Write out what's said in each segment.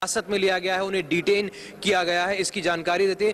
हिरासत में लिया गया है, उन्हें डिटेन किया गया है, इसकी जानकारी देते।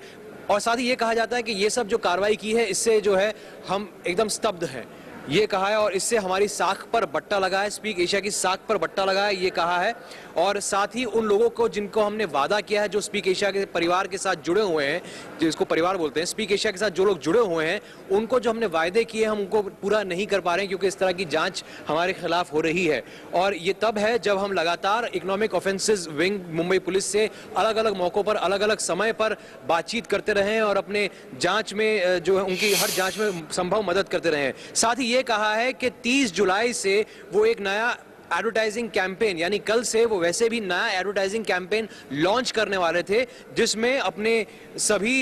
और साथ ही ये कहा जाता है कि ये सब जो कार्रवाई की है इससे जो है हम एकदम स्तब्ध हैं, ये कहा है, और इससे हमारी साख पर बट्टा लगा है, स्पीक एशिया की साख पर बट्टा लगा है, ये कहा है। और साथ ही उन लोगों को जिनको हमने वादा किया है, जो स्पीक एशिया के परिवार के साथ जुड़े हुए हैं, जिसको परिवार बोलते हैं, स्पीक एशिया के साथ जो लोग जुड़े हुए हैं, उनको जो हमने वायदे किए हम उनको पूरा नहीं कर पा रहे हैं, क्योंकि इस तरह की जांच हमारे खिलाफ हो रही है। और ये तब है जब हम लगातार economic offences wing Mumbai police से अलग अलग मौकों पर, अलग अलग समय पर बातचीत करते रहे हैं और अपने जांच में जो है उनकी हर जांच में संभव मदद करते रहे हैं। साथ ही ये कहा है कि 30 जुलाई से वो एक नया एडवर्टाइजिंग कैंपेन, यानी कल से वो वैसे भी नया एडवर्टाइजिंग कैंपेन लॉन्च करने वाले थे, जिसमें अपने सभी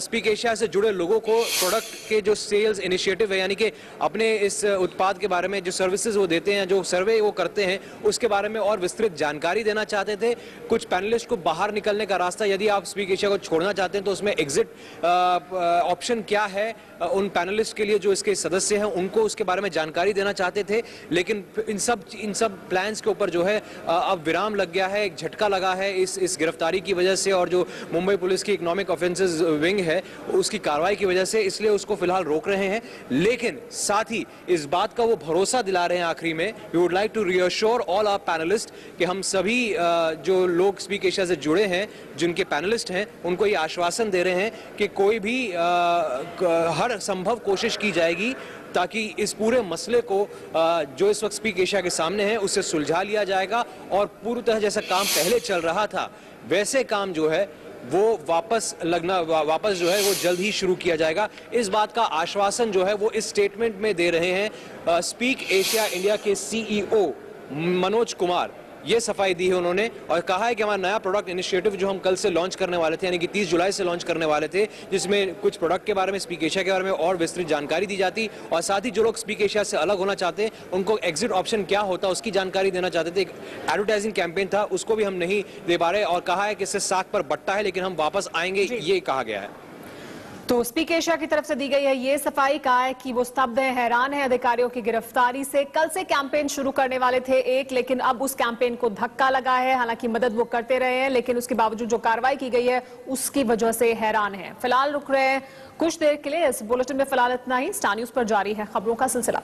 स्पीक एशिया से जुड़े लोगों को प्रोडक्ट के जो सेल्स इनिशिएटिव है, यानी कि अपने इस उत्पाद के बारे में जो सर्विसेज वो देते हैं, जो सर्वे वो करते हैं, उसके बारे में और विस्तृत जानकारी देना चाहते थे। कुछ पैनलिस्ट को बाहर निकलने का रास्ता, यदि आप स्पीक एशिया को छोड़ना चाहते हैं तो उसमें एग्जिट ऑप्शन क्या है उन पैनलिस्ट के लिए जो इसके सदस्य हैं, उनको उसके बारे में जानकारी देना चाहते थे। लेकिन इन सब प्लान्स के ऊपर जो है अब विराम लग गया है, एक झटका लगा है इस गिरफ्तारी की वजह से, और जो मुंबई पुलिस की इकोनॉमिक ऑफेंसेस विंग है उसकी कार्रवाई की वजह से, इसलिए उसको फिलहाल रोक रहे हैं। लेकिन साथ ही इस बात का वो भरोसा दिला रहे हैं आखिरी में, we would like to reassure all our panellist कि हम सभी जो लोग स्पीक एशिया से जुड़े हैं, जिनके पैनलिस्ट हैं, उनको ये आश्वासन दे रहे हैं कि कोई भी हर संभव कोशिश की जाएगी ताकि इस पूरे मसले को जो इस वक्त स्पीक एशिया के सामने है उससे सुलझा लिया जाएगा, और पूर्णतः जैसा काम पहले चल रहा था वैसे काम जो है वो वापस जो है वो जल्द ही शुरू किया जाएगा। इस बात का आश्वासन जो है वो इस स्टेटमेंट में दे रहे हैं स्पीक एशिया इंडिया के सीईओ मनोज कुमार। ये सफाई दी है उन्होंने और कहा है कि हमारा नया प्रोडक्ट इनिशिएटिव जो हम कल से लॉन्च करने वाले थे, यानी कि 30 जुलाई से लॉन्च करने वाले थे, जिसमें कुछ प्रोडक्ट के बारे में, स्पीक एशिया के बारे में और विस्तृत जानकारी दी जाती, और साथ ही जो लोग स्पीक एशिया से अलग होना चाहते हैं उनको एग्जिट ऑप्शन क्या होता है उसकी जानकारी देना चाहते थे। एक एडवर्टाइजिंग कैंपेन था, उसको भी हम नहीं दे पा रहे, और कहा है कि इससे साख पर बट्टा है, लेकिन हम वापस आएंगे, ये कहा गया है। तो स्पीक एशिया की तरफ से दी गई है ये सफाई, कहा है कि वो स्तब्ध है, हैरान है अधिकारियों की गिरफ्तारी से। कल से कैंपेन शुरू करने वाले थे लेकिन अब उस कैंपेन को धक्का लगा है। हालांकि मदद वो करते रहे हैं, लेकिन उसके बावजूद जो कार्रवाई की गई है उसकी वजह से हैरान है। फिलहाल रुक रहे हैं कुछ देर के लिए। इस बुलेटिन में फिलहाल इतना ही। स्टार न्यूज पर जारी है खबरों का सिलसिला।